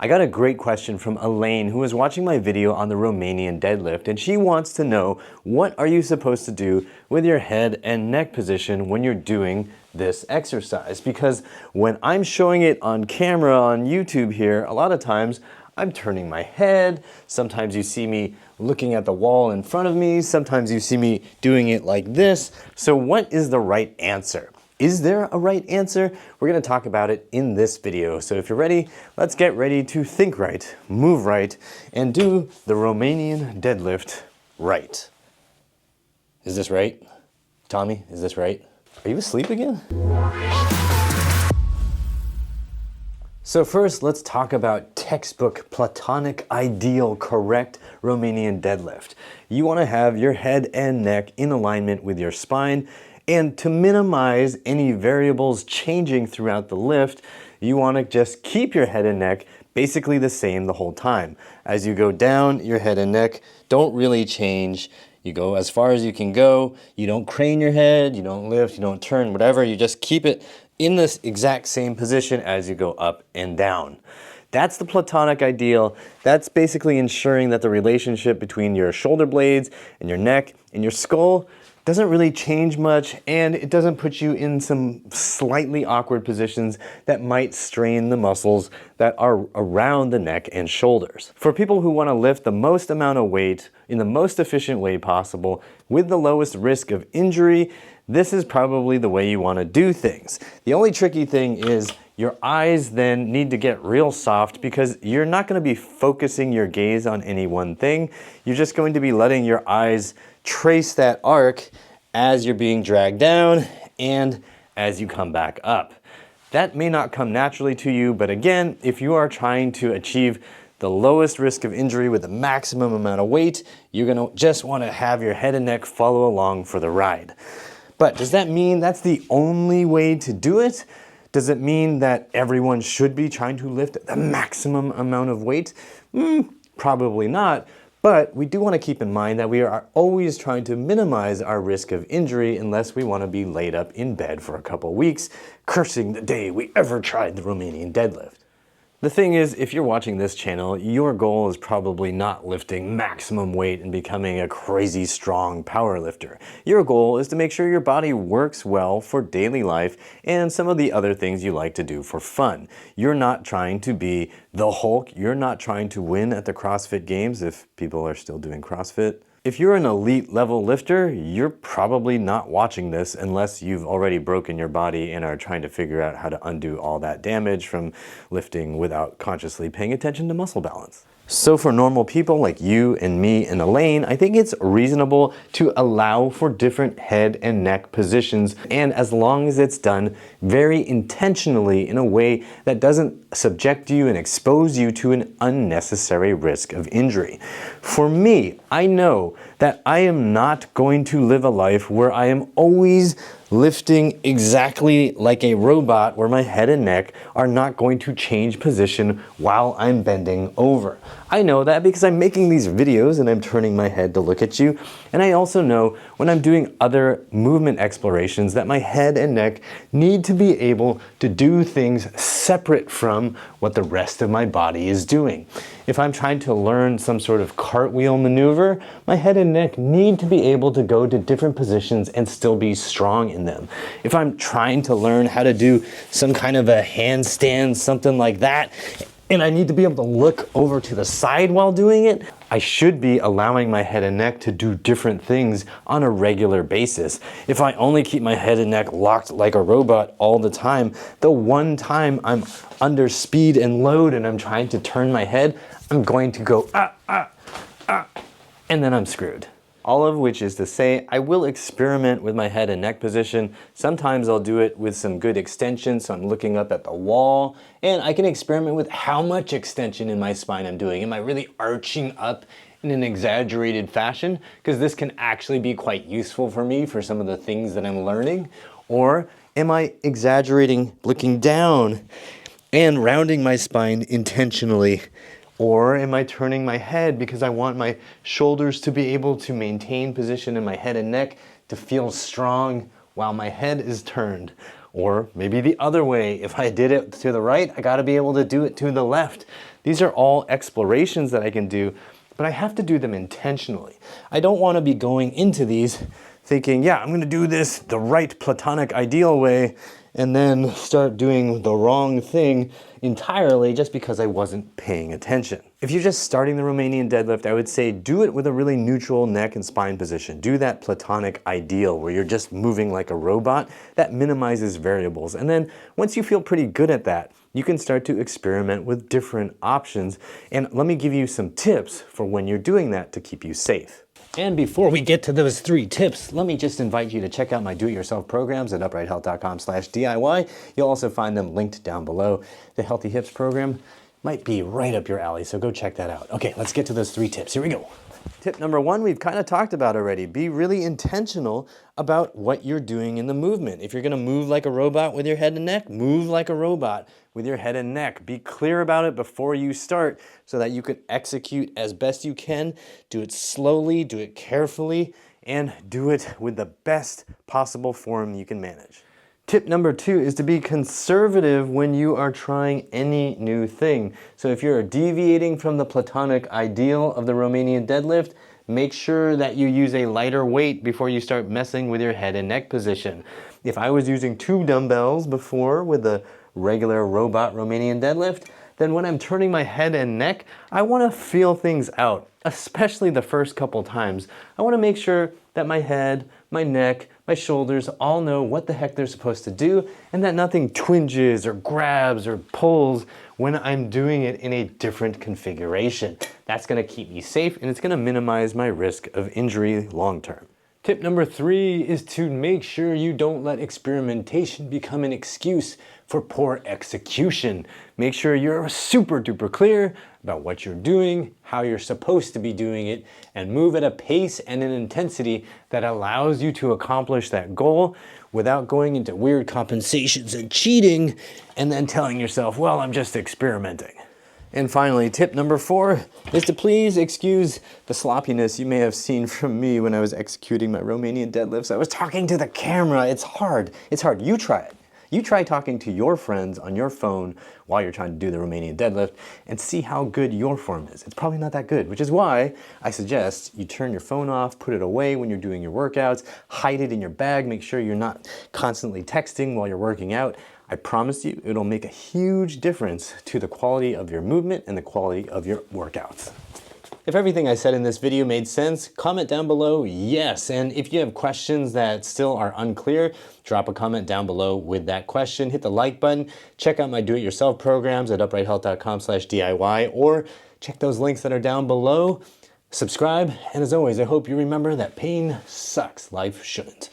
I got a great question from Elaine, who was watching my video on the Romanian deadlift, and she wants to know, what are you supposed to do with your head and neck position when you're doing this exercise? Because when I'm showing it on camera on YouTube here, a lot of times I'm turning my head. Sometimes you see me looking at the wall in front of me. Sometimes you see me doing it like this. So what is the right answer? Is there a right answer? We're gonna talk about it in this video. So if you're ready, let's get ready to think right, move right, and do the Romanian deadlift right. Is this right? Tommy, is this right? Are you asleep again? So first, let's talk about textbook, platonic, ideal, correct Romanian deadlift. You wanna have your head and neck in alignment with your spine. And to minimize any variables changing throughout the lift, you want to just keep your head and neck basically the same the whole time. As you go down, your head and neck don't really change. You go as far as you can go. You don't crane your head, you don't lift, you don't turn, whatever. You just keep it in this exact same position as you go up and down. That's the platonic ideal. That's basically ensuring that the relationship between your shoulder blades and your neck and your skull doesn't really change much, and it doesn't put you in some slightly awkward positions that might strain the muscles that are around the neck and shoulders. For people who want to lift the most amount of weight in the most efficient way possible with the lowest risk of injury, this is probably the way you want to do things. The only tricky thing is your eyes then need to get real soft, because you're not going to be focusing your gaze on any one thing. You're just going to be letting your eyes trace that arc as you're being dragged down and as you come back up. That may not come naturally to you, but again, if you are trying to achieve the lowest risk of injury with the maximum amount of weight, you're gonna just wanna have your head and neck follow along for the ride. But does that mean that's the only way to do it? Does it mean that everyone should be trying to lift the maximum amount of weight? Probably not. But we do want to keep in mind that we are always trying to minimize our risk of injury unless we want to be laid up in bed for a couple weeks, cursing the day we ever tried the Romanian deadlift. The thing is, if you're watching this channel, your goal is probably not lifting maximum weight and becoming a crazy strong power lifter. Your goal is to make sure your body works well for daily life and some of the other things you like to do for fun. You're not trying to be the Hulk. You're not trying to win at the CrossFit Games, if people are still doing CrossFit. If you're an elite level lifter, you're probably not watching this unless you've already broken your body and are trying to figure out how to undo all that damage from lifting without consciously paying attention to muscle balance. So for normal people like you and me and Elaine, I think it's reasonable to allow for different head and neck positions, and as long as it's done very intentionally in a way that doesn't subject you and expose you to an unnecessary risk of injury. For me, I know that I am not going to live a life where I am always lifting exactly like a robot, where my head and neck are not going to change position while I'm bending over. I know that because I'm making these videos and I'm turning my head to look at you. And I also know when I'm doing other movement explorations that my head and neck need to be able to do things separate from what the rest of my body is doing. If I'm trying to learn some sort of cartwheel maneuver, my head and neck need to be able to go to different positions and still be strong in them. If I'm trying to learn how to do some kind of a handstand, something like that, and I need to be able to look over to the side while doing it, I should be allowing my head and neck to do different things on a regular basis. If I only keep my head and neck locked like a robot all the time, the one time I'm under speed and load and I'm trying to turn my head, I'm going to go and then I'm screwed. All of which is to say, I will experiment with my head and neck position. Sometimes I'll do it with some good extension, so I'm looking up at the wall, and I can experiment with how much extension in my spine I'm doing. Am I really arching up in an exaggerated fashion? Because this can actually be quite useful for me for some of the things that I'm learning. Or am I exaggerating looking down and rounding my spine intentionally? Or am I turning my head because I want my shoulders to be able to maintain position in my head and neck to feel strong while my head is turned? Or maybe the other way, if I did it to the right, I gotta be able to do it to the left. These are all explorations that I can do, but I have to do them intentionally. I don't want to be going into these thinking, yeah, I'm going to do this the right platonic ideal way, and then start doing the wrong thing entirely just because I wasn't paying attention. If you're just starting the Romanian deadlift, I would say do it with a really neutral neck and spine position. Do that platonic ideal where you're just moving like a robot. That minimizes variables. And then once you feel pretty good at that, you can start to experiment with different options. And let me give you some tips for when you're doing that to keep you safe. And before we get to those 3 tips, let me just invite you to check out my do-it-yourself programs at uprighthealth.com/DIY. You'll also find them linked down below. The Healthy Hips program might be right up your alley, so go check that out. Okay, let's get to those 3 tips. Here we go. Tip number 1, we've kind of talked about already. Be really intentional about what you're doing in the movement. If you're gonna move like a robot with your head and neck, move like a robot with your head and neck. Be clear about it before you start so that you can execute as best you can. Do it slowly, do it carefully, and do it with the best possible form you can manage. Tip number 2 is to be conservative when you are trying any new thing. So if you're deviating from the platonic ideal of the Romanian deadlift, make sure that you use a lighter weight before you start messing with your head and neck position. If I was using 2 dumbbells before with the regular robot Romanian deadlift, then when I'm turning my head and neck, I want to feel things out, especially the first couple times. I want to make sure that my head, my neck, my shoulders all know what the heck they're supposed to do and that nothing twinges or grabs or pulls when I'm doing it in a different configuration. That's going to keep me safe and it's going to minimize my risk of injury long term. Tip number 3 is to make sure you don't let experimentation become an excuse for poor execution. Make sure you're super duper clear about what you're doing, how you're supposed to be doing it, and move at a pace and an intensity that allows you to accomplish that goal without going into weird compensations and cheating and then telling yourself, well, I'm just experimenting. And finally, tip number 4 is to please excuse the sloppiness you may have seen from me when I was executing my Romanian deadlifts. I was talking to the camera. It's hard. It's hard. You try it. You try talking to your friends on your phone while you're trying to do the Romanian deadlift and see how good your form is. It's probably not that good, which is why I suggest you turn your phone off, put it away when you're doing your workouts, hide it in your bag, make sure you're not constantly texting while you're working out. I promise you, it'll make a huge difference to the quality of your movement and the quality of your workouts. If everything I said in this video made sense, comment down below yes. And if you have questions that still are unclear, drop a comment down below with that question. Hit the like button. Check out my do-it-yourself programs at uprighthealth.com/DIY or check those links that are down below. Subscribe. And as always, I hope you remember that pain sucks. Life shouldn't.